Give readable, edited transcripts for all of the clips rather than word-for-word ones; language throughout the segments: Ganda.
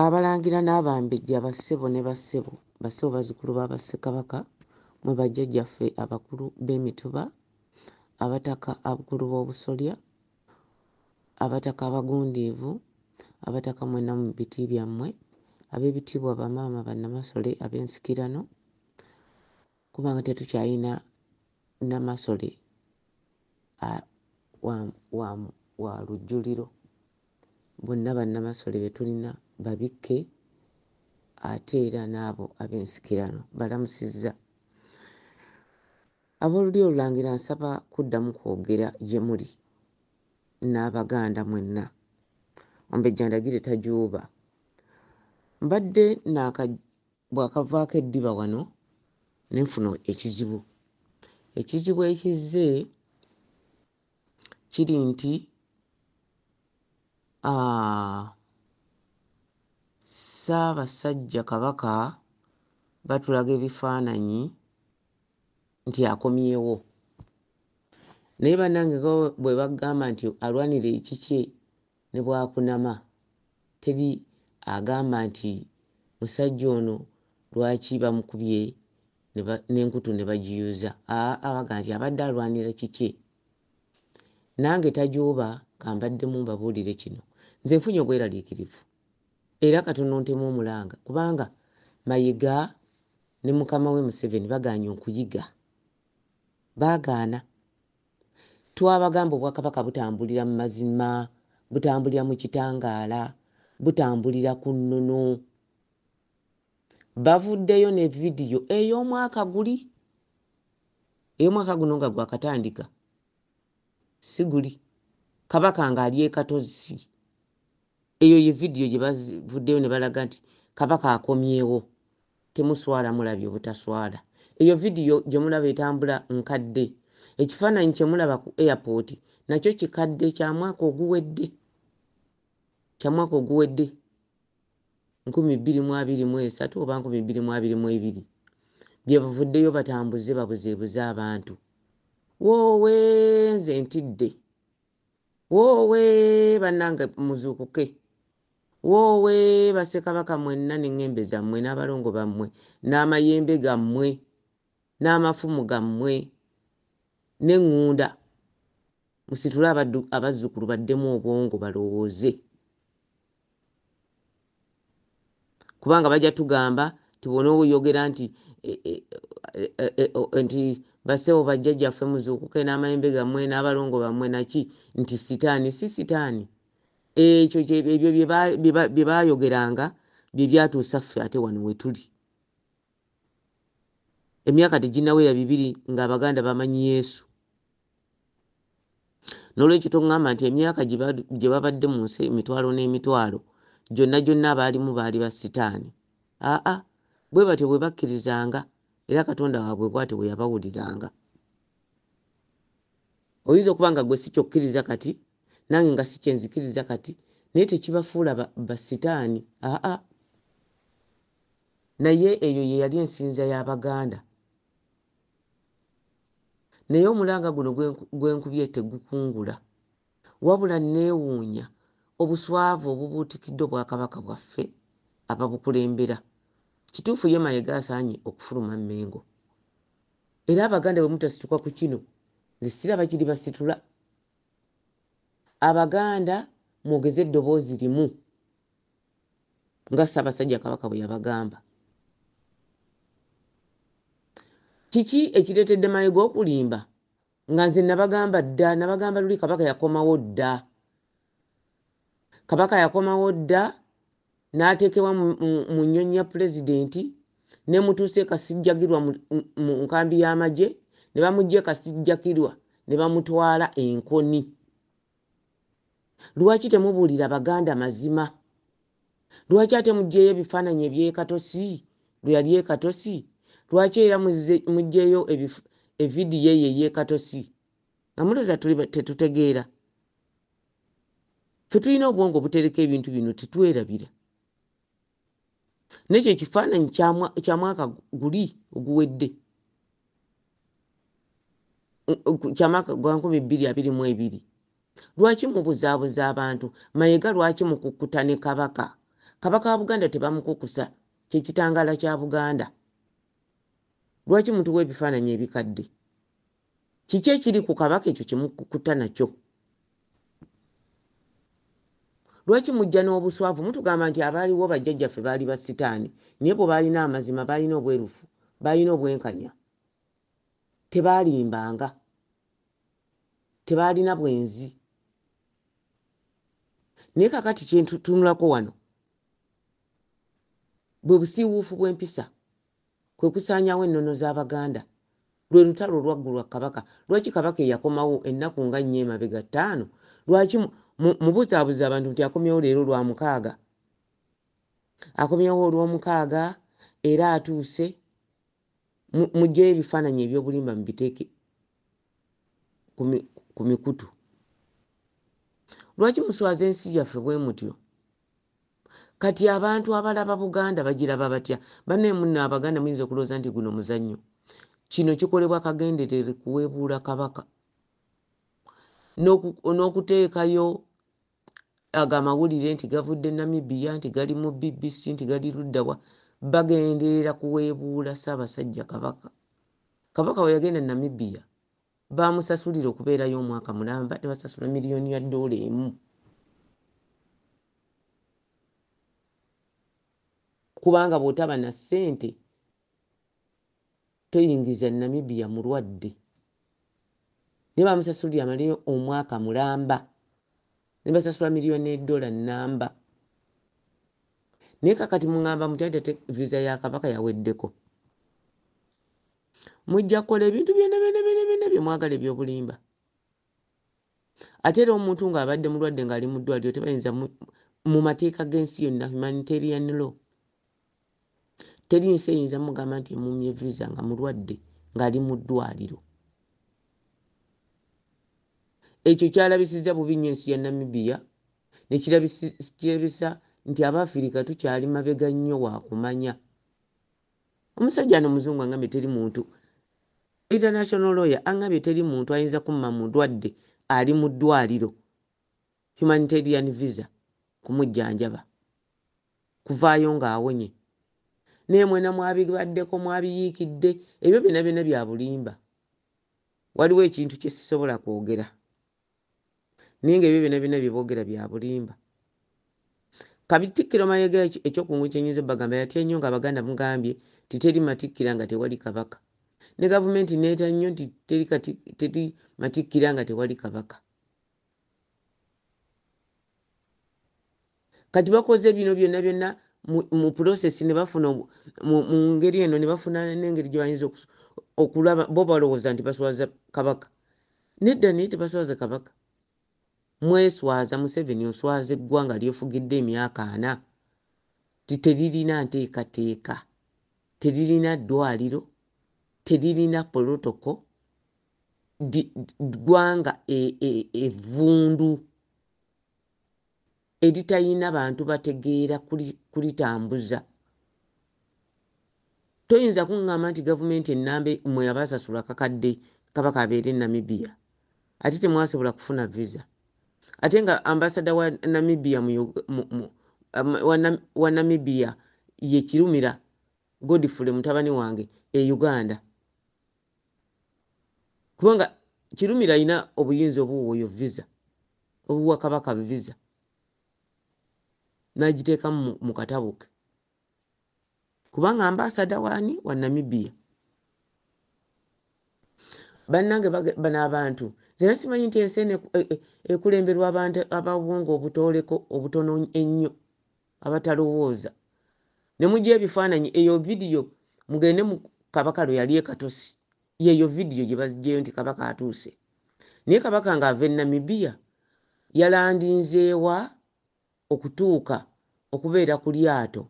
Abalangira n'abambejja bassebo ne bassebo bazzukulu ba Bassekabaka mwe bajjajjaffe abakulu b'emituba, abataka abakulu b'obusolya, abataka abagundiivu, abataka mwenna mu biti byammwe, ab'ebitiibwa bamaama bannamasole ab'ensikirano, kubanga tetukyalina Namasole wa lujjuliro. Bonna bannamasole be tulina babikke, ate era n'abo ab'ensikirano balamusizza. Ab'olulyo Olulangira nsaba kuddamu kwogera gye muli n'Abaganda mwenna. Ombejja ndagire tajuuba. Mbadde bwakavaako eddiba wano ne nfuna ekizibu. Ekizibu ekizze kiri nti Ssaabasajja Kabaka batulaga ebifaananyi nti akomyewo. Naye bannange bwe bagamba nti alwanira ekikye ne bwakunama, teri agamba nti musajja ono lwaki bamukubye n'enkutu ne bagiyuza. Abaga nti abadde alwanira kikye. Nange tajooba kambaddemu mbabuulire kino. Nze nfunye obweraliikirivu era katono ntemu omulanga, kubanga Mayiga ne mukama we Museveni bagaanye okuyiga. Baagaana. Twabagamba Obwakabaka butambulira mu mazima, butambulira mu kitangaala, butambulira ku nnono. Bavuddeyo ne vidiyo ey'omwaka guli. Ey'omwaka guno nga gwakatandika. Si guli. Kabaka ng'ali e Katozi. Eyo ye vidiyo gye bavuddeyo ne balaga nti Kabaka akomyewo. Temuswala mulabye obutaswala. Eyo vidiyo gye mulaba etambula nkadde. Ekifaananyi kye mulaba ku airport nakyo kikadde kya mwaka oguwedde. Kya mwaka oguwedde 2023 oba 2022. Bye bavuddeyo batambuze babuzeebuze abantu. Woowe nze ntidde. Woowe bannange muzuukuke. Woowe Bassekabaka mwenna n'eŋŋembe zammwe n'abalongo bammwe n'amayembe gammwe n'amafumu gammwe n'eŋŋunda. Musitule abazzukulu baddemu obwongo balowooze. Kubanga bajja tugamba nti bw'ona oyogera nti bassebo bajjajjaffe muzuukuke n'amayembe gammwe n'abalongo bammwe naki nti sitaani. Si sitaani. Ekyo ebyo bye baayogeranga bye byatuusa ffe ate wano we tuli. Emyaka teginnawera 2 ng'Abaganda bamanyi Yesu. N'olwekyo toŋŋamba nti emyaka gye babadde mu nsi emitwalo n'emitwalo gyonna abaalimu baali ba sitaani. Bwe batyo bwe bakkirizanga era Katonda waabwe bw'atyo bwe yabawuliranga. Oyinza okuba nga gwe si kyokkiriza kati, nange nga si kyenzikiriza kati, naye tekibafuula ba sitaani. Naye eyo ye yali ensinza y'Abaganda. Naye omulanga guno gwenkubye tegukungula, wabula neewuunya obuswavu obubuutikidde Obwakabaka bwaffe ababukulembera. Kituufu ye Mayiga asaanye okufuluma Mmengo. Era Abaganda bwe mutasituka ku kino, nze siraba kiri basitula. Abaganda mwogeze eddoboozi limu nga Ssaabasajja Kabaka bwe yabagamba. Kiki ekireetedde Mayiga okulimba? Nga nze nabagamba luli Kabaka yakomawo dda. Kabaka yakomawo dda n'ateekebwa mu nnyonyi ya pulezidenti, ne mutuuse Kasijjagirwa mu nkambi y'amagye, ne bamugye Kasijjagirwa ne bamutwala Enkoni. Lwaki temubuulira Abaganda mazima? Lwaki ate muggyeyo ebifaananyi eby'e Katosi lwe yali e Katosi? Lwaki era muggyeyo evidiyo eyo ey'e Katosi? Nga mulowooza tetutegeera? Ffe tulina obwongo obutereka ebintu bino tetwerabira. N'ekyo ekifaananyi kya mwaka guli oguwedde, kya mwaka gwa 2022. Lwaki mubuzaabuza abantu? Mayiga lwaki mukukkuta ne Kabaka? kabaka wa Buganda tebamukukusa kye kitangala kya Buganda. Lwaki mutuwa ebifaananyi ebikadde? Kiki ekiri ku kabaka ekyo kimukukuta nakyo? Lwaki mujja n'obuswavu mutugamba nti abaaliwo bajjajjaffe baali basitaani naye bwe baalina amazima baalina obwerufu baalina obwenkanya tebaalimbanga tebaalina bwenzi. Naye kakati kyentunulako wano bwe busiiwuufu bw'empisa kwe kusaanyawo ennono z'Abaganda lwe lutalo lwaggulwa kabaka. Lwaki kabaka eyakomawo ennaku nga nnyo emabega 5? Lwaki mubuzaabuza abantu nti akomyewo leero lwa 6? Akomyewo olw'omukaaga era atuuse. Muggyeyo ebifaananyi ebyobulimba mubiteeke ku mikutu. Lwaki muswaza ensi yaffe bwe mutyo? Kati abantu abalaba Buganda bagiraba batya? Banne munno Abaganda muyinza okulowooza nti guno muzannyo. Kino kikolebwa kagenderere kuweebuula kabaka n'okuteekayo agamawulire nti gavudde Namibia nti gali mu BBC nti gali luddawa. Bagenderera kuweebuula Ssaabasajja Kabaka. Kabaka we yagenda Namibia baamusasulira okubeerayo omwaka mulamba ne basasula miliyoni ya $1. Kubanga bw'otaba na ssente toyingiza Namibia mulwadde. Ne baamusasulira amaleyo omwaka mulamba ne basasula miliyoni $1 nnamba. Naye kakati muŋŋamba mutyate visa ya kabaka yaweddeko. Mujja kukola ebintu byonna bye mwagala ebyobulimba. Ate era omuntu ng'abadde mulwadde ng'ali mu ddwaliro tebayinza mu mateeka g'ensi yonna humanitarian law. Teri nsi eyinza mugamba nti emumye visa nga mulwadde ng'ali mu ddwaliro. Ekyo kyalabisizza bubi nnyo ensi ya Namibia ne kirabisa nti Abafirika tukyali mabega nnyo wa kumanya. Omusajja ano muzungu angambye teri muntu international lawyer angambye teri muntu ayinza kumma mulwadde ali mu ddwaliro humanitarian visa kumujjanjaba kuvaayo ng'awonye. Naye mwena mwabibaddeko mwabiyiikidde ebyo byonna bya bulimba. Waliwo ekintu kye sisobola kwogera naye ng'ebyo byonna bye boogera bya bulimba. Katikkiro Mayiga ekyokungu kyenyuza bagamba yatya nnyo ng'Abaganda mugambye titeri matikkira nga tewali kabaka. Ne gavumenti neeta nnyo nti teri matikkira nga tewali kabaka. Kati bakoze bino byonna mu process ne bafuna mu ngeri eno ne bafuna n'engeri gye bayinza okulaba bo balowooza nti baswaza kabaka. Nedda naye tebaswaza kabaka. Mweswaza Museveni oswaza eggwanga lyefugidde emyaka 4 teririna nteekateeka, teririna ddwaliro, teririna protocol, ggwanga evvundu eritalina bantu bategeera kulitambuza. Toyinza kuŋŋamba nti gavumenti ennamba mwe yabasasula kakadde kabaka abeere Namibia ate temwasobola kufuna visa. Ate nga ambasada wa Namibia wa Namibia ye Kirumira Godfrey mutabani wange Uganda. Kubanga Kirumira alina obuyinza obuwoyo visa obuwa kabaka visa n'agiteeka mu katabo ke kubanga ambasada wani wa Namibia. Bannange bano abantu nze simanyi nti ensi eno ekulemberwa abantu abawonga obutono ennyo abatalowooza. Ne mujja ebifaananyi eyo vidiyo mugende mu kabaka lwe yali Katosi yeyo vidiyo gye baziggyeyo nti kabaka atuuse. Naye kabaka ng'ava e Namibia yalandinzeewa okutuuka okubeera ku lyato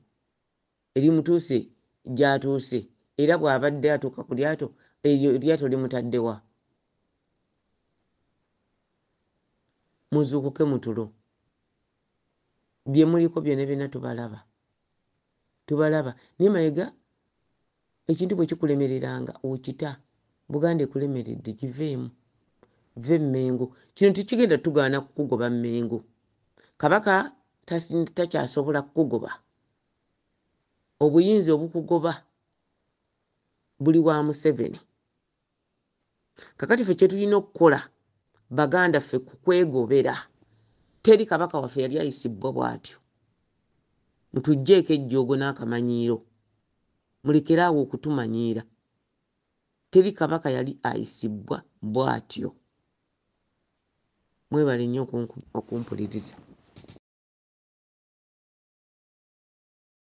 erimutuuse gy'atuuse era bw'abadde atuuka ku lyato eryo eryato limutaddewa. Muzuukuke mutulo bye muliko byonna tubalaba. Naye Mayiga ekintu bwe kikulemereranga okita. Buganda ekulemeredde giveemu ve Mmengo. Kino tekigenda tugaana kukugoba Mmengo. Kabaka takyasobola kukugoba. Obuyinza obukugoba buli wa Museveni. Kakati ffe kye tulina okukola baganda ffe kukwegobera. Teri kabaka waffe yali ayisibwa bw'atyo. Mutugjeeko ejjoogo n'akamanyiiro. Mulekeraawo okutumanyiira. Teri kabaka yali ayisibwa bw'atyo. Mwebale nnyo okumpuliriza.